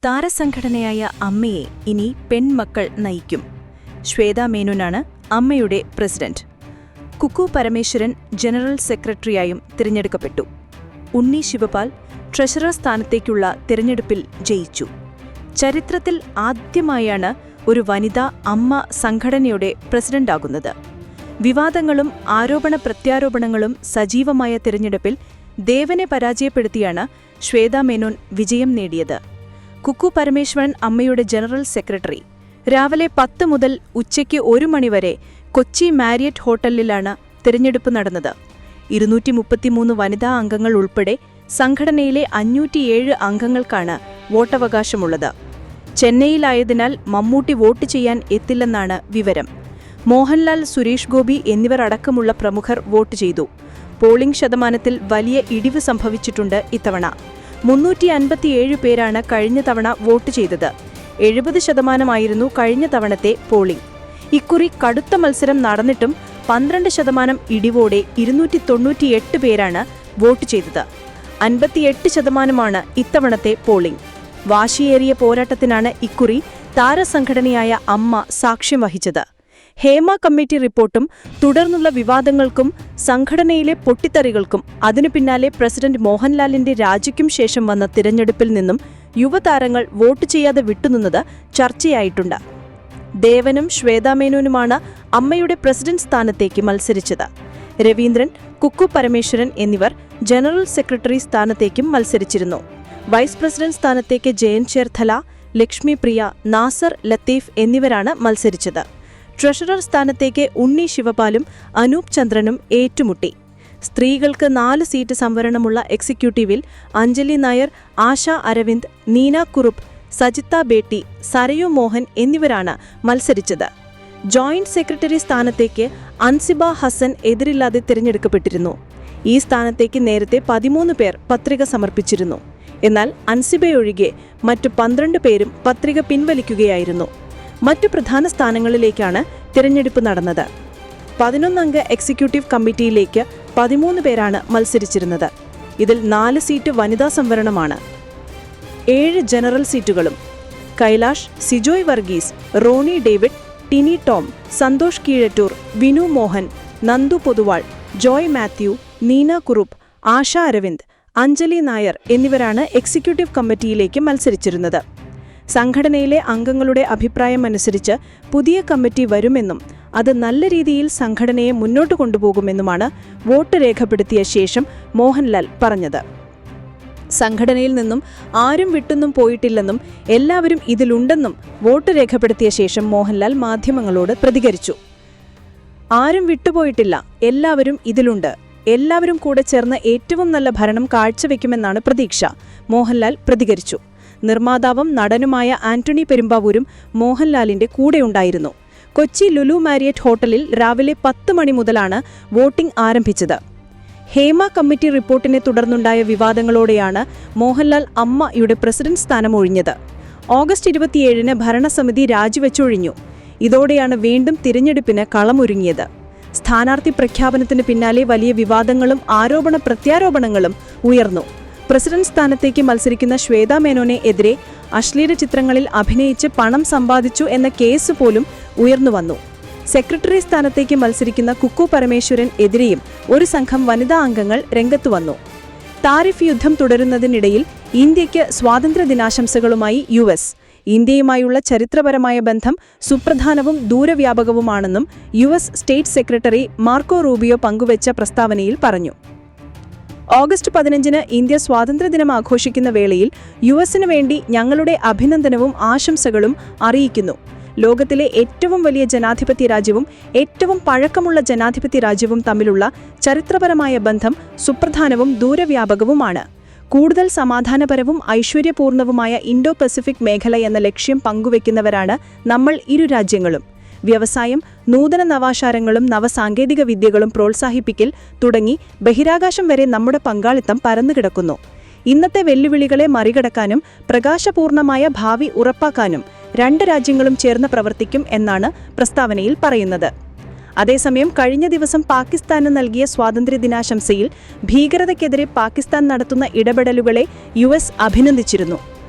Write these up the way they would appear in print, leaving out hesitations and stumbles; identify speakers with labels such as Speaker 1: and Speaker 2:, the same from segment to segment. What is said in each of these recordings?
Speaker 1: താരസംഘടനയായ അമ്മയെ ഇനി പെൺമക്കൾ നയിക്കും. ശ്വേതാ മേനോനാണ് അമ്മയുടെ പ്രസിഡന്റ്. കുക്കു പരമേശ്വരൻ ജനറൽ സെക്രട്ടറിയായും തിരഞ്ഞെടുക്കപ്പെട്ടു. ഉണ്ണി ശിവപാൽ ട്രഷറർ സ്ഥാനത്തേക്കുള്ള തിരഞ്ഞെടുപ്പിൽ ജയിച്ചു. ചരിത്രത്തിൽ ആദ്യമായാണ് ഒരു വനിതാ അമ്മ സംഘടനയുടെ പ്രസിഡന്റാകുന്നത്. വിവാദങ്ങളും ആരോപണ പ്രത്യാരോപണങ്ങളും സജീവമായ തിരഞ്ഞെടുപ്പിൽ ദേവനെ പരാജയപ്പെടുത്തിയാണ് ശ്വേതാ മേനോൻ വിജയം നേടിയത്. കുക്കു പരമേശ്വരൻ അമ്മയുടെ ജനറൽ സെക്രട്ടറി. രാവിലെ 10 മുതൽ ഉച്ചയ്ക്ക് 1 മണിവരെ കൊച്ചി മാരിയറ്റ് ഹോട്ടലിലാണ് തിരഞ്ഞെടുപ്പ് നടന്നത്. 233 വനിതാ അംഗങ്ങൾ ഉൾപ്പെടെ സംഘടനയിലെ 507 അംഗങ്ങൾക്കാണ് വോട്ടവകാശമുള്ളത്. ചെന്നൈയിലായതിനാൽ മമ്മൂട്ടി വോട്ട് ചെയ്യാൻ എത്തില്ലെന്നാണ് വിവരം. മോഹൻലാൽ, സുരേഷ് ഗോപി എന്നിവർ അടക്കമുള്ള പ്രമുഖർ വോട്ട് ചെയ്തു. പോളിംഗ് ശതമാനത്തിൽ വലിയ ഇടിവ് സംഭവിച്ചിട്ടുണ്ട് ഇത്തവണ. 357 പേരാണ് കഴിഞ്ഞ തവണ വോട്ട് ചെയ്തത്. 70% കഴിഞ്ഞ തവണത്തെ പോളിംഗ്. ഇക്കുറി കടുത്ത മത്സരം നടന്നിട്ടും 12% ഇടിവോടെ 298 പേരാണ് വോട്ട് ചെയ്തത്. 58% ഇത്തവണത്തെ പോളിംഗ്. വാശിയേറിയ പോരാട്ടത്തിനാണ് ഇക്കുറി താരസംഘടനയായ അമ്മ സാക്ഷ്യം വഹിച്ചത്. ഹേമ കമ്മിറ്റി റിപ്പോർട്ടും തുടർന്നുള്ള വിവാദങ്ങൾക്കും സംഘടനയിലെ പൊട്ടിത്തെറികൾക്കും അതിനു പിന്നാലെ പ്രസിഡന്റ് മോഹൻലാലിന്റെ രാജിക്കും ശേഷം വന്ന തിരഞ്ഞെടുപ്പിൽ നിന്നും യുവതാരങ്ങൾ വോട്ട് ചെയ്യാതെ വിട്ടുനിന്നത് ചർച്ചയായിട്ടുണ്ട്. ദേവനും ശ്വേതാ മേനോനുമാണ് അമ്മയുടെ പ്രസിഡന്റ് സ്ഥാനത്തേക്ക് മത്സരിച്ചത്. രവീന്ദ്രൻ, കുക്കു പരമേശ്വരൻ എന്നിവർ ജനറൽ സെക്രട്ടറി സ്ഥാനത്തേക്കും മത്സരിച്ചിരുന്നു. വൈസ് പ്രസിഡന്റ് സ്ഥാനത്തേക്ക് ജയൻ ചേർത്തല, ലക്ഷ്മി പ്രിയ, നാസർ ലത്തീഫ് എന്നിവരാണ് മത്സരിച്ചത്. ട്രഷറർ സ്ഥാനത്തേക്ക് ഉണ്ണി ശിവപാലും അനൂപ് ചന്ദ്രനും ഏറ്റുമുട്ടി. സ്ത്രീകൾക്ക് 4 സീറ്റ് സംവരണമുള്ള എക്സിക്യൂട്ടീവിൽ അഞ്ജലി നായർ, ആശ അരവിന്ദ്, നീന കുറുപ്പ്, സജിത ബേട്ടി, സരയു മോഹൻ എന്നിവരാണ് മത്സരിച്ചത്. ജോയിന്റ് സെക്രട്ടറി സ്ഥാനത്തേക്ക് അൻസിബ ഹസൻ എതിരില്ലാതെ തിരഞ്ഞെടുക്കപ്പെട്ടിരുന്നു. ഈ സ്ഥാനത്തേക്ക് നേരത്തെ 13 പേർ പത്രിക സമർപ്പിച്ചിരുന്നു. എന്നാൽ അൻസിബയൊഴികെ മറ്റു 12 പേരും പത്രിക പിൻവലിക്കുകയായിരുന്നു. മറ്റു പ്രധാന സ്ഥാനങ്ങളിലേക്കാണ് തിരഞ്ഞെടുപ്പ് നടന്നത്. 11 അംഗ എക്സിക്യൂട്ടീവ് കമ്മിറ്റിയിലേക്ക് 13 പേരാണ് മത്സരിച്ചിരുന്നത്. ഇതിൽ 4 സീറ്റ് വനിതാ സംവരണമാണ്. 7 ജനറൽ സീറ്റുകളും കൈലാഷ്, സിജോയ് വർഗീസ്, റോണി ഡേവിഡ്, ടിനി ടോം, സന്തോഷ് കീഴറ്റൂർ, വിനു മോഹൻ, നന്ദു പൊതുവാൾ, ജോയ് മാത്യു, നീന കുറുപ്പ്, ആശ അരവിന്ദ്, അഞ്ജലി നായർ എന്നിവരാണ് എക്സിക്യൂട്ടീവ് കമ്മിറ്റിയിലേക്ക് മത്സരിച്ചിരുന്നത്. സംഘടനയിലെ അംഗങ്ങളുടെ അഭിപ്രായമനുസരിച്ച് പുതിയ കമ്മിറ്റി വരുമെന്നും അത് നല്ല രീതിയിൽ സംഘടനയെ മുന്നോട്ട് കൊണ്ടുപോകുമെന്നുമാണ് വോട്ട് രേഖപ്പെടുത്തിയ ശേഷം മോഹൻലാൽ പറഞ്ഞത്. സംഘടനയിൽ നിന്നും ആരും വിട്ടൊന്നും പോയിട്ടില്ലെന്നും എല്ലാവരും ഇതിലുണ്ടെന്നും വോട്ട് രേഖപ്പെടുത്തിയ ശേഷം മോഹൻലാൽ മാധ്യമങ്ങളോട് പ്രതികരിച്ചു. ആരും വിട്ടുപോയിട്ടില്ല, എല്ലാവരും ഇതിലുണ്ട്. എല്ലാവരും കൂടെ ചേർന്ന് ഏറ്റവും നല്ല ഭരണം കാഴ്ചവെക്കുമെന്നാണ് പ്രതീക്ഷ, മോഹൻലാൽ പ്രതികരിച്ചു. നിർമ്മാതാവും നടനുമായ ആന്റണി പെരുമ്പാവൂരും മോഹൻലാലിന്റെ കൂടെയുണ്ടായിരുന്നു. കൊച്ചി ലുലു മാരിയറ്റ് ഹോട്ടലിൽ രാവിലെ 10 മണി മുതലാണ് വോട്ടിംഗ് ആരംഭിച്ചത്. ഹേമ കമ്മിറ്റി റിപ്പോർട്ടിനെ തുടർന്നുണ്ടായ വിവാദങ്ങളോടെയാണ് മോഹൻലാൽ അമ്മയുടെ പ്രസിഡന്റ് സ്ഥാനം ഒഴിഞ്ഞത്. ഓഗസ്റ്റ് 27-ന് ഭരണസമിതി രാജിവെച്ചൊഴിഞ്ഞു. ഇതോടെയാണ് വീണ്ടും തിരഞ്ഞെടുപ്പിന് കളമൊരുങ്ങിയത്. സ്ഥാനാർത്ഥി പ്രഖ്യാപനത്തിന് പിന്നാലെ വലിയ വിവാദങ്ങളും ആരോപണ പ്രത്യാരോപണങ്ങളും ഉയർന്നു. പ്രസിഡന്റ് സ്ഥാനത്തേക്ക് മത്സരിക്കുന്ന ശ്വേതാ മേനോനെ എതിരെ അശ്ലീല ചിത്രങ്ങളിൽ അഭിനയിച്ച് പണം സമ്പാദിച്ചു എന്ന കേസ് പോലും ഉയർന്നുവന്നു. സെക്രട്ടറി സ്ഥാനത്തേക്ക് മത്സരിക്കുന്ന കുക്കു പരമേശ്വരൻ എതിരെയും ഒരു സംഘം വനിതാ അംഗങ്ങൾ രംഗത്തുവന്നു. താരിഫ് യുദ്ധം തുടരുന്നതിനിടയിൽ ഇന്ത്യയ്ക്ക് സ്വാതന്ത്ര്യദിനാശംസകളുമായി US. ഇന്ത്യയുമായുള്ള ചരിത്രപരമായ ബന്ധം സുപ്രധാനവും ദൂരവ്യാപകവുമാണെന്നും US state secretary Marco Rubio പങ്കുവച്ച പ്രസ്താവനയിൽ പറഞ്ഞു. ഓഗസ്റ്റ് 15-ന് ഇന്ത്യ സ്വാതന്ത്ര്യദിനം ആഘോഷിക്കുന്ന വേളയിൽ US-ന് വേണ്ടി ഞങ്ങളുടെ അഭിനന്ദനവും ആശംസകളും അറിയിക്കുന്നു. ലോകത്തിലെ ഏറ്റവും വലിയ ജനാധിപത്യ രാജ്യവും ഏറ്റവും പഴക്കമുള്ള ജനാധിപത്യ രാജ്യവും തമ്മിലുള്ള ചരിത്രപരമായ ബന്ധം സുപ്രധാനവും ദൂരവ്യാപകവുമാണ്. കൂടുതൽ സമാധാനപരവും ഐശ്വര്യപൂർണവുമായ ഇൻഡോ പസഫിക് മേഖല എന്ന ലക്ഷ്യം പങ്കുവെക്കുന്നവരാണ് നമ്മൾ ഇരു രാജ്യങ്ങളും. വ്യവസായം, നൂതന നവാശാരങ്ങളും നവസാങ്കേതിക വിദ്യകളും പ്രോത്സാഹിപ്പിക്കൽ തുടങ്ങി ബഹിരാകാശം വരെ നമ്മുടെ പങ്കാളിത്തം പരന്നുകിടക്കുന്നു. ഇന്നത്തെ വെല്ലുവിളികളെ മറികടക്കാനും പ്രകാശപൂർണമായ ഭാവി ഉറപ്പാക്കാനും 2 രാജ്യങ്ങളും ചേർന്ന് പ്രവർത്തിക്കും എന്നാണ് പ്രസ്താവനയിൽ പറയുന്നത്. അതേസമയം കഴിഞ്ഞ ദിവസം പാകിസ്ഥാന് നൽകിയ സ്വാതന്ത്ര്യദിനാശംസയിൽ ഭീകരതയ്ക്കെതിരെ പാകിസ്ഥാൻ നടത്തുന്ന ഇടപെടലുകളെ US അഭിനന്ദിച്ചിരുന്നു.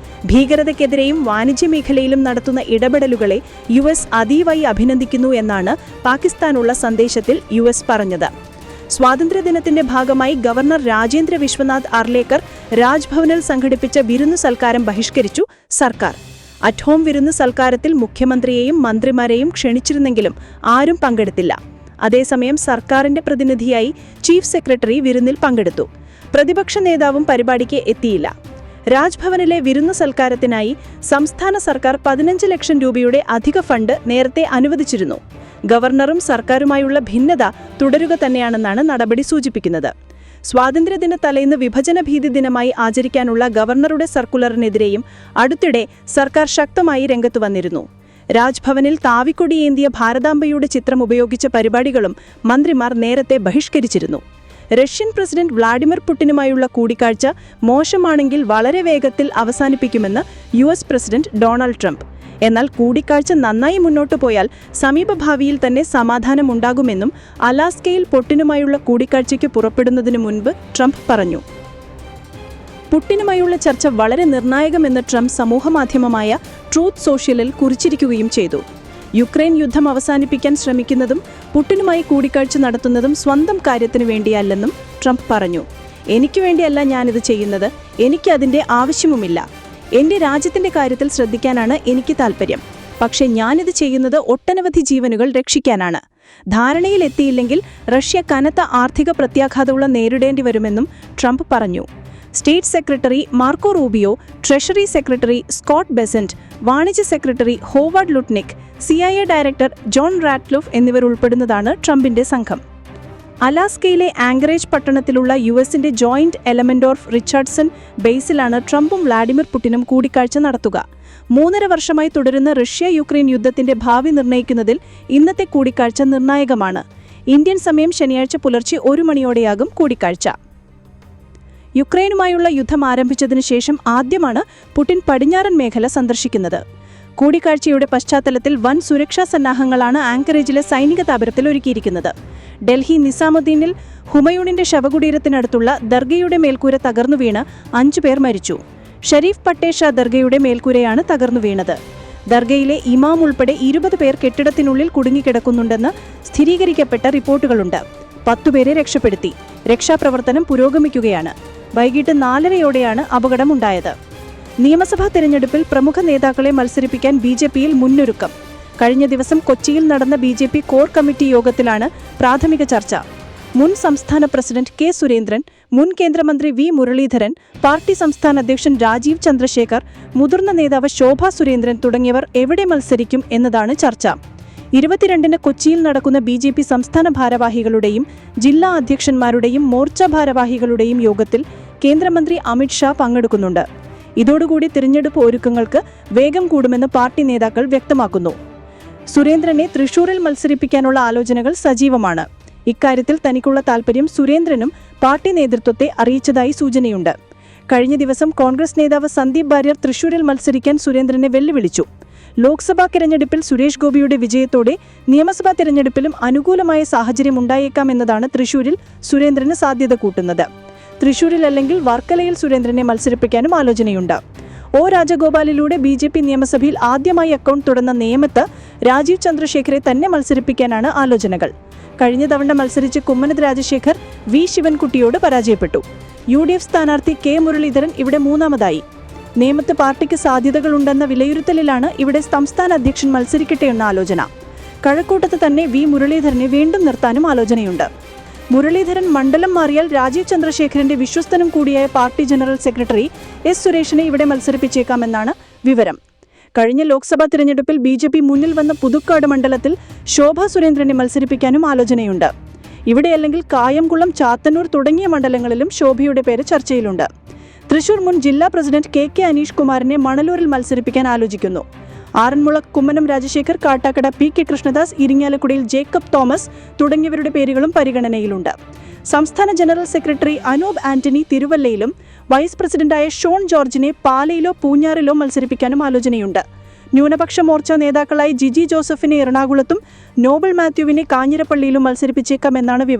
Speaker 1: ഭീകരതയ്ക്കെതിരെയും വാണിജ്യ മേഖലയിലും നടത്തുന്ന ഇടപെടലുകളെ US അതീവായി അഭിനന്ദിക്കുന്നു എന്നാണ് പാകിസ്ഥാനുള്ള സന്ദേശത്തിൽ US പറഞ്ഞത്. സ്വാതന്ത്ര്യദിനത്തിന്റെ ഭാഗമായി ഗവർണർ രാജേന്ദ്ര വിശ്വനാഥ് അർലേക്കർ രാജ്ഭവനിൽ സംഘടിപ്പിച്ച വിരുന്നു സൽക്കാരം ബഹിഷ്കരിച്ചു സർക്കാർ. അറ്റ് ഹോം വിരുന്നു സൽക്കാരത്തിൽ മുഖ്യമന്ത്രിയെയും മന്ത്രിമാരെയും ക്ഷണിച്ചിരുന്നെങ്കിലും ആരും പങ്കെടുത്തില്ല. അതേസമയം സർക്കാരിന്റെ പ്രതിനിധിയായി ചീഫ് സെക്രട്ടറി വിരുന്നിൽ പങ്കെടുത്തു. പ്രതിപക്ഷ നേതാവും പരിപാടിക്ക് എത്തിയില്ല. രാജ്ഭവനിലെ വിരുന്നു സൽക്കാരത്തിനായി സംസ്ഥാന സർക്കാർ 15 ലക്ഷം രൂപയുടെ അധിക ഫണ്ട് നേരത്തെ അനുവദിച്ചിരുന്നു. ഗവർണറും സർക്കാരുമായുള്ള ഭിന്നത തുടരുക തന്നെയാണെന്നാണ് നടപടി സൂചിപ്പിക്കുന്നത്. സ്വാതന്ത്ര്യദിന തലേന്ന് വിഭജന ഭീതി ദിനമായി ആചരിക്കാനുള്ള ഗവർണറുടെ സർക്കുലറിനെതിരെയും അടുത്തിടെ സർക്കാർ ശക്തമായി രംഗത്തു വന്നിരുന്നു. രാജ്ഭവനിൽ താവിക്കൊടിയേന്തിയ ഭാരതാംബയുടെ ചിത്രം ഉപയോഗിച്ച പരിപാടികളും മന്ത്രിമാർ നേരത്തെ ബഹിഷ്കരിച്ചിരുന്നു. റഷ്യൻ പ്രസിഡന്റ് വ്ളാഡിമിർ പുടിനുമായുള്ള കൂടിക്കാഴ്ച മോശമാണെങ്കിൽ വളരെ വേഗത്തിൽ അവസാനിപ്പിക്കുമെന്ന് US പ്രസിഡന്റ് ഡൊണാൾഡ് ട്രംപ്. എന്നാൽ കൂടിക്കാഴ്ച നന്നായി മുന്നോട്ടു പോയാൽ സമീപഭാവിയിൽ തന്നെ സമാധാനമുണ്ടാകുമെന്നും അലാസ്കയിൽ പുടിനുമായുള്ള കൂടിക്കാഴ്ചയ്ക്ക് പുറപ്പെടുന്നതിനു മുൻപ് ട്രംപ് പറഞ്ഞു. പുടിനുമായുള്ള ചർച്ച വളരെ നിർണായകമെന്ന് ട്രംപ് സമൂഹമാധ്യമമായ ട്രൂത്ത് സോഷ്യലിൽ കുറിച്ചിരിക്കുകയും ചെയ്തു. യുക്രൈൻ യുദ്ധം അവസാനിപ്പിക്കാൻ ശ്രമിക്കുന്നതും പുടിനുമായി കൂടിക്കാഴ്ച നടത്തുന്നതും സ്വന്തം കാര്യത്തിനു വേണ്ടിയല്ലെന്നും ട്രംപ് പറഞ്ഞു. എനിക്ക് വേണ്ടിയല്ല ഞാനിത് ചെയ്യുന്നത്, എനിക്ക് അതിന്റെ ആവശ്യവുമില്ല. എന്റെ രാജ്യത്തിന്റെ കാര്യത്തിൽ ശ്രദ്ധിക്കാനാണ് എനിക്ക് താൽപ്പര്യം. പക്ഷേ ഞാനിത് ചെയ്യുന്നത് ഒട്ടനവധി ജീവനുകൾ രക്ഷിക്കാനാണ്. ധാരണയിലെത്തിയില്ലെങ്കിൽ റഷ്യ കനത്ത ആർത്ഥിക പ്രത്യാഘാതങ്ങൾ നേരിടേണ്ടി വരുമെന്നും ട്രംപ് പറഞ്ഞു. State secretary Marco Rubio, treasury secretary Scott Bessent, വാണിജ്യ secretary Howard Lutnick, CIA director John Ratcliffe എന്നിവരുൾപ്പെടുന്നതാണ് ട്രംപിന്റെ സംഘം. അലാസ്കയിലെ ആങ്കറേജ് പട്ടണത്തിലുള്ള USന്റെ ജോയിന്റ് എലമെന്റ് ഓഫ് റിച്ചാർഡ്സൺ ബേസിലാണ് ട്രംപും വ്ളാഡിമിർ പുടിനും കൂടിക്കാഴ്ച നടത്തുക. 3.5 വർഷമായി തുടരുന്ന റഷ്യ-യുക്രൈൻ യുദ്ധത്തിന്റെ ഭാവി നിർണ്ണയിക്കുന്നതിൽ ഇന്നത്തെ കൂടിക്കാഴ്ച നിർണായകമാണ്. ഇന്ത്യൻ സമയം ശനിയാഴ്ച പുലർച്ചെ 1 മണിയോടെയാകും കൂടിക്കാഴ്ച. യുക്രൈനുമായുള്ള യുദ്ധം ആരംഭിച്ചതിനു ശേഷം ആദ്യമാണ് പുടിൻ പടിഞ്ഞാറൻ മേഖല സന്ദർശിക്കുന്നത്. കൂടിക്കാഴ്ചയുടെ പശ്ചാത്തലത്തിൽ വൻ സുരക്ഷാ സന്നാഹങ്ങളാണ് ആങ്കറേജിലെ സൈനിക താവളത്തിൽ ഒരുക്കിയിരിക്കുന്നത്. ഡൽഹി നിസാമുദ്ദീനിൽ ഹുമയൂണിന്റെ ശവകുടീരത്തിനടുത്തുള്ള ദർഗയുടെ മേൽക്കൂര തകർന്നു വീണ് 5 പേർ മരിച്ചു. ഷരീഫ് പട്ടേഷ ദർഗയുടെ മേൽക്കൂരയാണ് തകർന്നു വീണത്. ദർഗയിലെ ഇമാം ഉൾപ്പെടെ 20 പേർ കെട്ടിടത്തിനുള്ളിൽ കുടുങ്ങിക്കിടക്കുന്നുണ്ടെന്ന് സ്ഥിരീകരിക്കപ്പെട്ട റിപ്പോർട്ടുകളുണ്ട്. 10 പേരെ രക്ഷപ്പെടുത്തി. രക്ഷാപ്രവർത്തനം പുരോഗമിക്കുകയാണ്. വൈകിട്ട് 4:30യോടെയാണ് അപകടമുണ്ടായത്. നിയമസഭാ തെരഞ്ഞെടുപ്പിൽ പ്രമുഖ നേതാക്കളെ മത്സരിപ്പിക്കാൻ BJPയിൽ മുന്നൊരുക്കം. കഴിഞ്ഞ ദിവസം കൊച്ചിയിൽ നടന്ന BJP കോർ കമ്മിറ്റി യോഗത്തിലാണ് പ്രാഥമിക ചർച്ച. മുൻ സംസ്ഥാന പ്രസിഡന്റ് K. സുരേന്ദ്രൻ, മുൻ കേന്ദ്രമന്ത്രി V. മുരളീധരൻ, പാർട്ടി സംസ്ഥാന അധ്യക്ഷൻ രാജീവ് ചന്ദ്രശേഖർ, മുതിർന്ന നേതാവ് ശോഭ സുരേന്ദ്രൻ തുടങ്ങിയവർ എവിടെ മത്സരിക്കും എന്നതാണ് ചർച്ച. 22-ന് കൊച്ചിയിൽ നടക്കുന്ന BJP സംസ്ഥാന ഭാരവാഹികളുടെയും ജില്ലാ അധ്യക്ഷന്മാരുടെയും മോർച്ച ഭാരവാഹികളുടെയും യോഗത്തിൽ കേന്ദ്രമന്ത്രി അമിത് ഷാ പങ്കെടുക്കുന്നുണ്ട്. ഇതോടുകൂടി തിരഞ്ഞെടുപ്പ് ഒരുക്കങ്ങൾക്ക് വേഗം കൂടുമെന്ന് പാർട്ടി നേതാക്കൾ വ്യക്തമാക്കുന്നു. സുരേന്ദ്രനെ തൃശൂരിൽ മത്സരിപ്പിക്കാനുള്ള ആലോചനകൾ സജീവമാണ്. ഇക്കാര്യത്തിൽ തനിക്കുള്ള താൽപ്പര്യം സുരേന്ദ്രനും പാർട്ടി നേതൃത്വത്തെ അറിയിച്ചതായി സൂചനയുണ്ട്. കഴിഞ്ഞ ദിവസം കോൺഗ്രസ് നേതാവ് സന്ദീപ് വാര്യർ തൃശൂരിൽ മത്സരിക്കാൻ സുരേന്ദ്രനെ വെല്ലുവിളിച്ചു. ലോക്സഭാ തെരഞ്ഞെടുപ്പിൽ സുരേഷ് ഗോപിയുടെ വിജയത്തോടെ നിയമസഭാ തെരഞ്ഞെടുപ്പിലും അനുകൂലമായ സാഹചര്യം ഉണ്ടായേക്കാമെന്നതാണ് തൃശൂരിൽ സുരേന്ദ്രന് സാധ്യത കൂട്ടുന്നത്. തൃശൂരിലല്ലെങ്കിൽ വർക്കലയിൽ സുരേന്ദ്രനെ മത്സരിപ്പിക്കാനും ആലോചനയുണ്ട്. O. രാജഗോപാലിലൂടെ BJP നിയമസഭയിൽ ആദ്യമായി അക്കൗണ്ട് തുറന്ന നേമത്ത് രാജീവ് ചന്ദ്രശേഖരെ തന്നെ മത്സരിപ്പിക്കാനാണ് ആലോചനകൾ. കഴിഞ്ഞ തവണ മത്സരിച്ച് കുമ്മനം രാജശേഖർ V. ശിവൻകുട്ടിയോട് പരാജയപ്പെട്ടു. UDF സ്ഥാനാർത്ഥി K. മുരളീധരൻ ഇവിടെ 3ാമതായി. നേമത്ത് പാർട്ടിക്ക് സാധ്യതകളുണ്ടെന്ന വിലയിരുത്തലിലാണ് ഇവിടെ സംസ്ഥാന അധ്യക്ഷൻ മത്സരിക്കട്ടെ എന്ന ആലോചന. കഴക്കൂട്ടത്ത് തന്നെ V. മുരളീധരനെ വീണ്ടും നിർത്താനും ആലോചനയുണ്ട്. മുരളീധരൻ മണ്ഡലം മാറിയാൽ രാജീവ് ചന്ദ്രശേഖരന്റെ വിശ്വസ്തനും കൂടിയായ പാർട്ടി ജനറൽ സെക്രട്ടറി S. സുരേഷിനെ ഇവിടെ മത്സരിപ്പിച്ചേക്കാമെന്നാണ് വിവരം. കഴിഞ്ഞ ലോക്സഭാ തിരഞ്ഞെടുപ്പിൽ BJP മുന്നിൽ വന്ന പുതുക്കാട് മണ്ഡലത്തിൽ ശോഭ സുരേന്ദ്രനെ മത്സരിപ്പിക്കാനും ആലോചനയുണ്ട്. ഇവിടെയല്ലെങ്കിൽ കായംകുളം, ചാത്തന്നൂർ തുടങ്ങിയ മണ്ഡലങ്ങളിലും ശോഭയുടെ പേര് ചർച്ചയിലുണ്ട്. തൃശൂർ മുൻ ജില്ലാ പ്രസിഡന്റ് KK അനീഷ് കുമാറിനെ മണലൂരിൽ മത്സരിപ്പിക്കാൻ ആലോചിക്കുന്നു. ആറന്മുള കുമ്മനം രാജശേഖർ, കാട്ടാക്കട PK കൃഷ്ണദാസ്, ഇരിങ്ങാലക്കുടയിൽ ജേക്കബ് തോമസ് തുടങ്ങിയവരുടെ പേരുകളും പരിഗണനയിലുണ്ട്. സംസ്ഥാന ജനറൽ സെക്രട്ടറി അനൂപ് ആന്റണി തിരുവല്ലയിലും വൈസ് പ്രസിഡന്റായ ഷോൺ ജോർജിനെ പാലയിലോ പൂഞ്ഞാറിലോ മത്സരിപ്പിക്കാനും ആലോചനയുണ്ട്. ന്യൂനപക്ഷ മോർച്ച നേതാക്കളായി ജിജി ജോസഫിനെ എറണാകുളത്തും നോബൽ മാത്യുവിനെ കാഞ്ഞിരപ്പള്ളിയിലും മത്സരിപ്പിച്ചേക്കാമെന്നാണ് വിവരം.